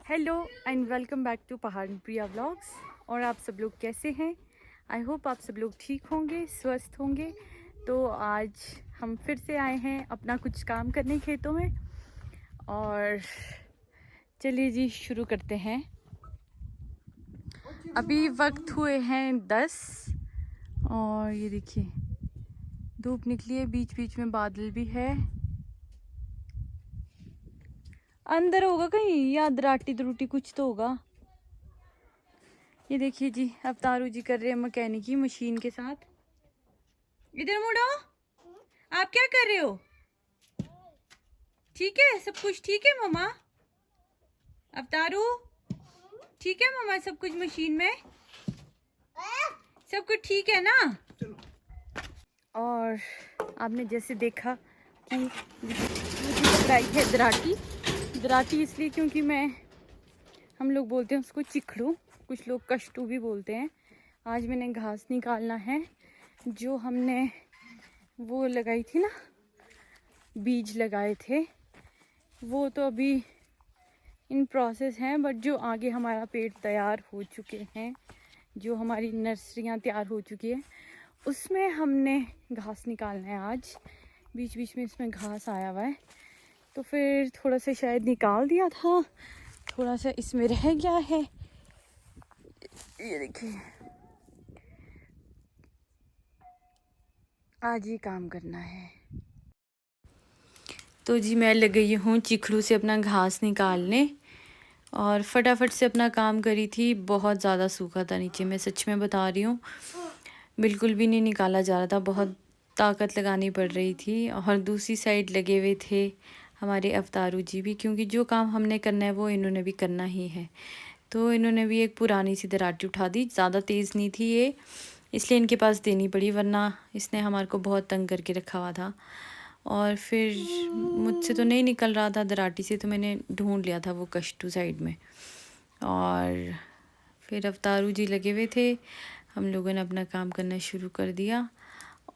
Hello and welcome back to Pahad Priya vlogs. और आप सब लोग कैसे हैं? आई होप आप सब लोग ठीक होंगे, स्वस्थ होंगे। तो आज हम फिर से आए हैं अपना कुछ काम करने खेतों में। और चलिए जी शुरू करते हैं। अभी वक्त हुए हैं 10 और ये देखिए धूप निकली है, बीच बीच में बादल भी है। अंदर होगा कहीं या दराटी दरूटी कुछ तो होगा। ये देखिए जी अवतारू जी कर रहे हैं मैकेनिकी मशीन के साथ। इधर मुड़ो, आप क्या कर रहे हो? ठीक है सब कुछ ठीक है मम्मा? अवतारू ठीक है मम्मा? सब कुछ मशीन में सब कुछ ठीक है ना? और आपने जैसे देखा कि लगाई है दराटी। दराटी इसलिए क्योंकि हम लोग बोलते हैं उसको चिखड़ू, कुछ लोग कष्टू भी बोलते हैं। आज मैंने घास निकालना है जो हमने वो लगाई थी ना, बीज लगाए थे, वो तो अभी इन प्रोसेस हैं। बट जो आगे हमारा पेड़ तैयार हो चुके हैं, जो हमारी नर्सरियाँ तैयार हो चुकी है, उसमें हमने घास निकालना है आज। बीच बीच में इसमें घास आया हुआ है तो फिर थोड़ा सा शायद निकाल दिया था, थोड़ा सा इसमें रह गया है। ये देखिए आज ही काम करना है। तो जी मैं लग गई हूँ चिखड़ू से अपना घास निकालने और फटाफट से अपना काम करी थी। बहुत ज़्यादा सूखा था नीचे, मैं सच में बता रही हूँ, बिल्कुल भी नहीं निकाला जा रहा था, बहुत ताकत लगानी पड़ रही थी। और दूसरी साइड लगे हुए थे हमारे अवतारू जी भी, क्योंकि जो काम हमने करना है वो इन्होंने भी करना ही है। तो इन्होंने भी एक पुरानी सी दराटी उठा दी, ज़्यादा तेज़ नहीं थी ये, इसलिए इनके पास देनी पड़ी, वरना इसने हमारे को बहुत तंग करके रखा हुआ था। और फिर मुझसे तो नहीं निकल रहा था दराटी से, तो मैंने ढूंढ लिया था वो कष्टू साइड में। और फिर अवतारू जी लगे हुए थे, हम लोगों ने अपना काम करना शुरू कर दिया।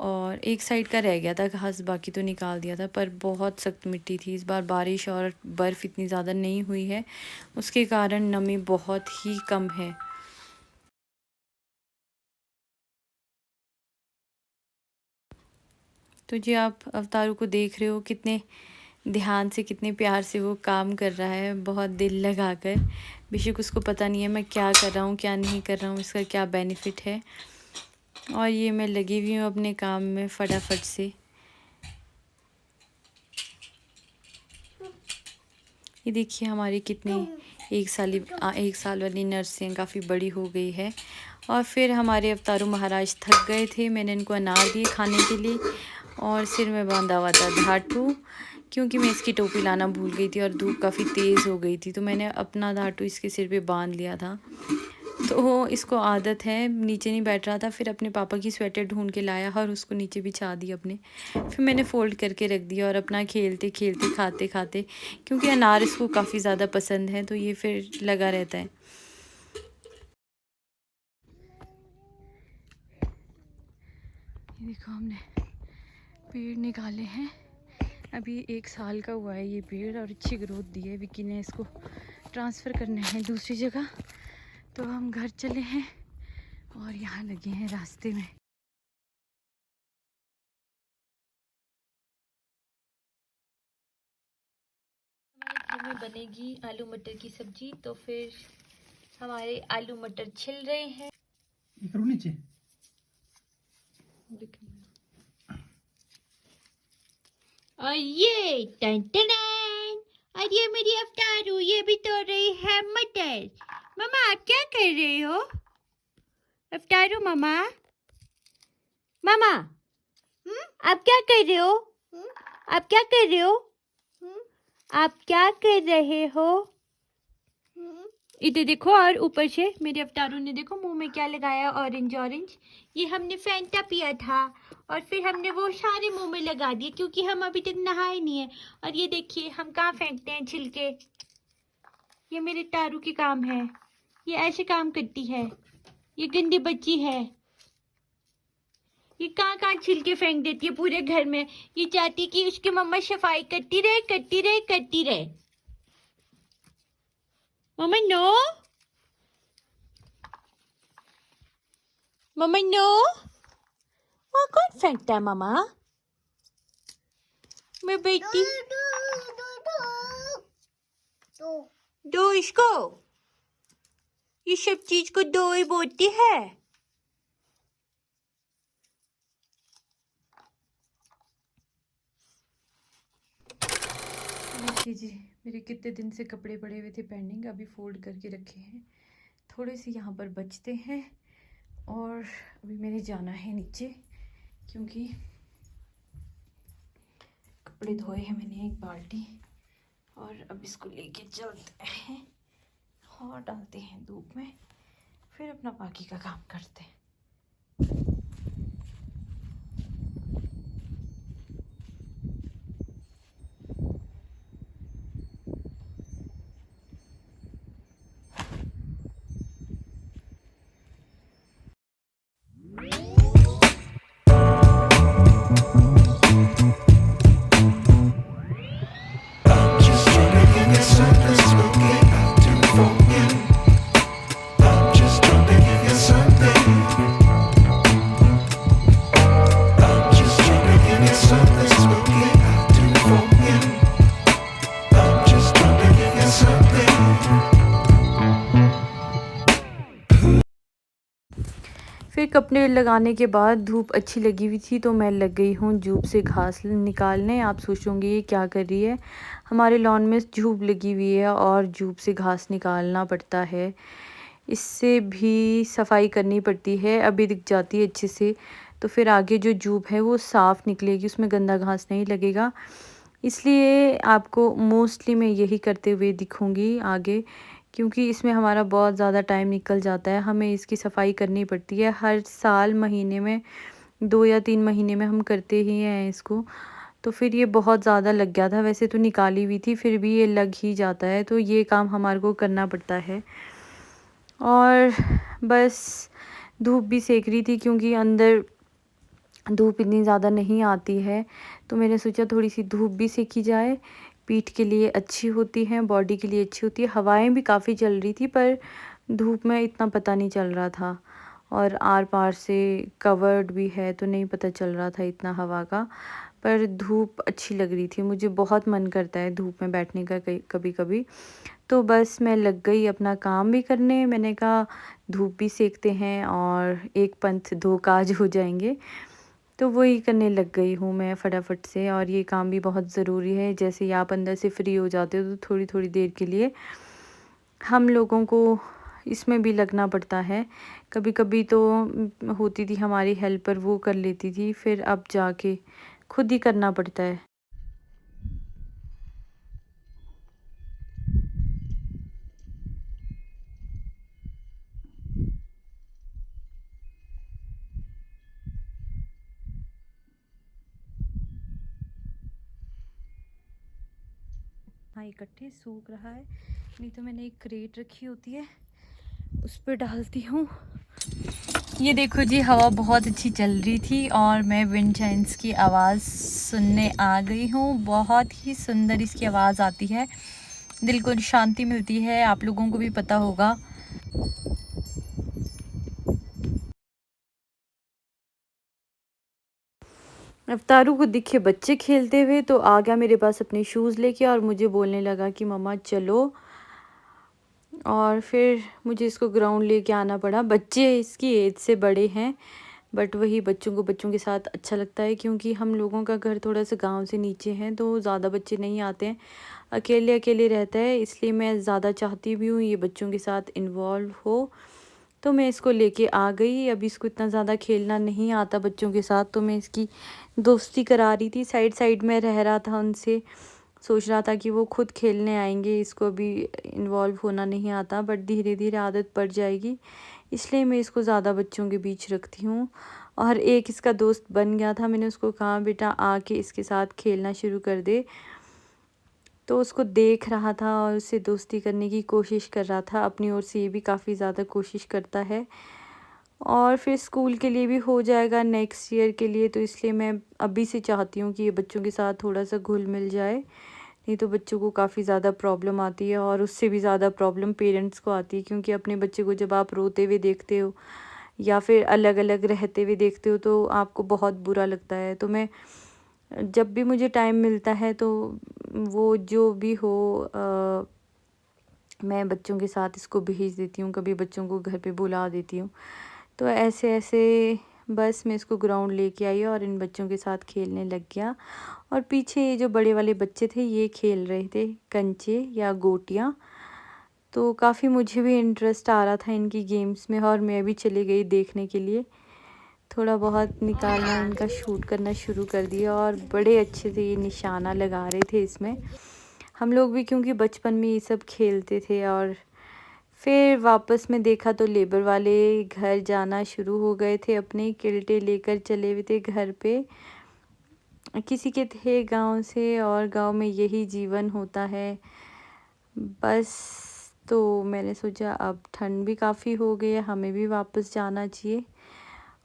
और एक साइड का रह गया था घास, बाकी तो निकाल दिया था, पर बहुत सख्त मिट्टी थी। इस बार बारिश और बर्फ़ इतनी ज़्यादा नहीं हुई है, उसके कारण नमी बहुत ही कम है। तो जी आप अवतारू को देख रहे हो, कितने ध्यान से, कितने प्यार से वो काम कर रहा है, बहुत दिल लगाकर। बेशक उसको पता नहीं है मैं क्या कर रहा हूँ, क्या नहीं कर रहा हूँ, इसका क्या बेनिफिट है। और ये मैं लगी हुई हूँ अपने काम में फटाफट से। ये देखिए हमारी कितनी एक साल वाली नर्सरियाँ काफ़ी बड़ी हो गई है। और फिर हमारे अवतारू महाराज थक गए थे, मैंने इनको अनार दिए खाने के लिए और सिर में बांधा हुआ था धाटू, क्योंकि मैं इसकी टोपी लाना भूल गई थी और धूप काफ़ी तेज़ हो गई थी, तो मैंने अपना धाटू इसके सिर पे बांध लिया था। तो इसको आदत है, नीचे नहीं बैठ रहा था, फिर अपने पापा की स्वेटर ढूंढ के लाया और उसको नीचे बिछा दी अपने। फिर मैंने फ़ोल्ड करके रख दिया और अपना खेलते खेलते खाते खाते, क्योंकि अनार इसको काफ़ी ज़्यादा पसंद है, तो ये फिर लगा रहता है। ये देखो हमने पेड़ निकाले हैं, अभी 1 साल का हुआ है ये पेड़ और अच्छी ग्रोथ दी है। विकी ने इसको ट्रांसफ़र करना है दूसरी जगह, तो हम घर चले हैं और यहाँ लगे हैं रास्ते में। हमारे घर में बनेगी आलू मटर की सब्जी, तो फिर हमारे आलू मटर छिल रहे हैं। नीचे और ये टन टन, और ये मेरी अवतारू, ये भी तोड़ रही है मटर। मम्मा आप क्या कर रहे हो? अवतारू मम्मा, मम्मा आप क्या कर रहे हो? आप क्या कर रहे हो? आप क्या कर रहे हो? इधर देखो। और ऊपर से मेरे अवतारू ने देखो मुंह में क्या लगाया, ऑरेंज ऑरेंज। ये हमने फैंटा पिया था और फिर हमने वो सारे मुंह में लगा दिए, क्योंकि हम अभी तक नहाए नहीं है। और ये देखिए हम कहाँ फेंकते हैं छिलके, ये मेरे तारू के काम है, ये ऐसे काम करती है, ये गंदी बच्ची है, ये कहाँ कहाँ छिलके फेंक देती है पूरे घर में। ये चाहती कि उसकी मम्मा सफाई करती रहे करती रहे करती रहे। मम्मा नो, मम्मा नो। वहाँ कौन फेंकता है मामा? मैं बेटी दो इसको, ये सब चीज को दो ही बोलती है। देखिए जी, मेरे कितने दिन से कपड़े पड़े हुए थे पेंडिंग, अभी फोल्ड करके रखे हैं। थोड़े से यहाँ पर बचते हैं और अभी मैंने जाना है नीचे, क्योंकि कपड़े धोए हैं मैंने एक बाल्टी, और अब इसको लेके चलते हैं और डालते हैं धूप में, फिर अपना बाकी का काम करते हैं। फिर कपड़े लगाने के बाद धूप अच्छी लगी हुई थी तो मैं लग गई हूँ जूप से घास निकालने। आप सोचोगे ये क्या कर रही है? हमारे लॉन में जूप लगी हुई है और जूप से घास निकालना पड़ता है, इससे भी सफाई करनी पड़ती है। अभी दिख जाती है अच्छे से, तो फिर आगे जो जूप है वो साफ़ निकलेगी, उसमें गंदा घास नहीं लगेगा। इसलिए आपको मोस्टली मैं यही करते हुए दिखूँगी आगे, क्योंकि इसमें हमारा बहुत ज़्यादा टाइम निकल जाता है। हमें इसकी सफाई करनी पड़ती है हर साल, महीने में 2 या 3 महीने में हम करते ही हैं इसको। तो फिर ये बहुत ज़्यादा लग गया था, वैसे तो निकाली हुई थी फिर भी ये लग ही जाता है, तो ये काम हमारे को करना पड़ता है। और बस धूप भी सेक रही थी, क्योंकि अंदर धूप इतनी ज़्यादा नहीं आती है, तो मैंने सोचा थोड़ी सी धूप भी सेकी जाए। पीठ के लिए अच्छी होती है, बॉडी के लिए अच्छी होती है। हवाएं भी काफ़ी चल रही थी, पर धूप में इतना पता नहीं चल रहा था, और आर पार से कवर्ड भी है तो नहीं पता चल रहा था इतना हवा का। पर धूप अच्छी लग रही थी, मुझे बहुत मन करता है धूप में बैठने का कभी कभी। तो बस मैं लग गई अपना काम भी करने। मैंने कहा धूप भी सेकते हैं और एक पंथ दो काज हो जाएंगे, तो वही करने लग गई हूँ मैं फटाफट से। और ये काम भी बहुत ज़रूरी है, जैसे ही आप अंदर से फ्री हो जाते हो तो थोड़ी थोड़ी देर के लिए हम लोगों को इसमें भी लगना पड़ता है। कभी कभी तो होती थी हमारी हेल्पर, वो कर लेती थी, फिर अब जाके खुद ही करना पड़ता है। हाँ, इकट्ठे सूख रहा है, नहीं तो मैंने एक क्रेट रखी होती है उस पर डालती हूँ। ये देखो जी, हवा बहुत अच्छी चल रही थी और मैं विंड चाइम्स की आवाज़ सुनने आ गई हूँ। बहुत ही सुंदर इसकी आवाज़ आती है, दिल को शांति मिलती है, आप लोगों को भी पता होगा। अवतारू को दिखे बच्चे खेलते हुए तो आ गया मेरे पास अपने शूज़ लेके और मुझे बोलने लगा कि मम्मा चलो। और फिर मुझे इसको ग्राउंड लेके आना पड़ा। बच्चे इसकी एज से बड़े हैं, बट वही बच्चों को बच्चों के साथ अच्छा लगता है, क्योंकि हम लोगों का घर थोड़ा सा गांव से नीचे है तो ज़्यादा बच्चे नहीं आते हैं, अकेले अकेले रहता है। इसलिए मैं ज़्यादा चाहती भी हूँ ये बच्चों के साथ इन्वॉल्व हो, तो मैं इसको लेके आ गई। अभी इसको इतना ज़्यादा खेलना नहीं आता बच्चों के साथ, तो मैं इसकी दोस्ती करा रही थी, साइड साइड में रह रहा था उनसे। सोच रहा था कि वो खुद खेलने आएंगे, इसको अभी इन्वॉल्व होना नहीं आता, बट धीरे धीरे आदत पड़ जाएगी, इसलिए मैं इसको ज़्यादा बच्चों के बीच रखती हूँ। और एक इसका दोस्त बन गया था, मैंने उसको कहा बेटा आके इसके साथ खेलना शुरू कर दे, तो उसको देख रहा था और उससे दोस्ती करने की कोशिश कर रहा था। अपनी ओर से ये भी काफ़ी ज़्यादा कोशिश करता है, और फिर स्कूल के लिए भी हो जाएगा नेक्स्ट ईयर के लिए, तो इसलिए मैं अभी से चाहती हूँ कि ये बच्चों के साथ थोड़ा सा घुल मिल जाए, नहीं तो बच्चों को काफ़ी ज़्यादा प्रॉब्लम आती है, और उससे भी ज़्यादा प्रॉब्लम पेरेंट्स को आती है, क्योंकि अपने बच्चे को जब आप रोते हुए देखते हो या फिर अलग अलग रहते हुए देखते हो तो आपको बहुत बुरा लगता है। तो मैं जब भी मुझे टाइम मिलता है तो वो जो भी हो मैं बच्चों के साथ इसको भेज देती हूँ, कभी बच्चों को घर पे बुला देती हूँ। तो ऐसे ऐसे बस मैं इसको ग्राउंड लेके आई और इन बच्चों के साथ खेलने लग गया। और पीछे ये जो बड़े वाले बच्चे थे ये खेल रहे थे कंचे या गोटियाँ। तो काफ़ी मुझे भी इंटरेस्ट आ रहा था इनकी गेम्स में, और मैं भी चली गई देखने के लिए। थोड़ा बहुत निकालना, इनका शूट करना शुरू कर दिया, और बड़े अच्छे से ये निशाना लगा रहे थे इसमें। हम लोग भी क्योंकि बचपन में ये सब खेलते थे। और फिर वापस में देखा तो लेबर वाले घर जाना शुरू हो गए थे, अपने किल्टे लेकर चले हुए थे घर पे। किसी के थे गांव से, और गांव में यही जीवन होता है बस। तो मैंने सोचा अब ठंड भी काफ़ी हो गई है, हमें भी वापस जाना चाहिए।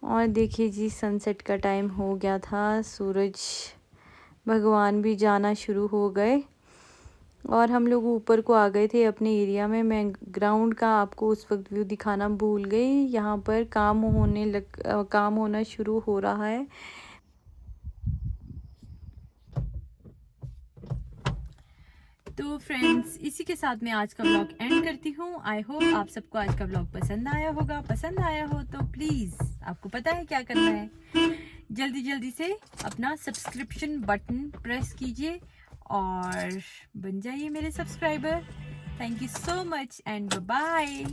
और देखिए जी, सनसेट का टाइम हो गया था, सूरज भगवान भी जाना शुरू हो गए, और हम लोग ऊपर को आ गए थे अपने एरिया में। मैं ग्राउंड का आपको उस वक्त व्यू दिखाना भूल गई। यहाँ पर काम होना शुरू हो रहा है। तो फ्रेंड्स, इसी के साथ मैं आज का व्लॉग एंड करती हूँ। आई होप आप सबको आज का व्लॉग पसंद आया होगा। पसंद आया हो तो प्लीज़, आपको पता है क्या करना है, जल्दी जल्दी से अपना सब्सक्रिप्शन बटन प्रेस कीजिए और बन जाइए मेरे subscriber. Thank you so much and bye bye.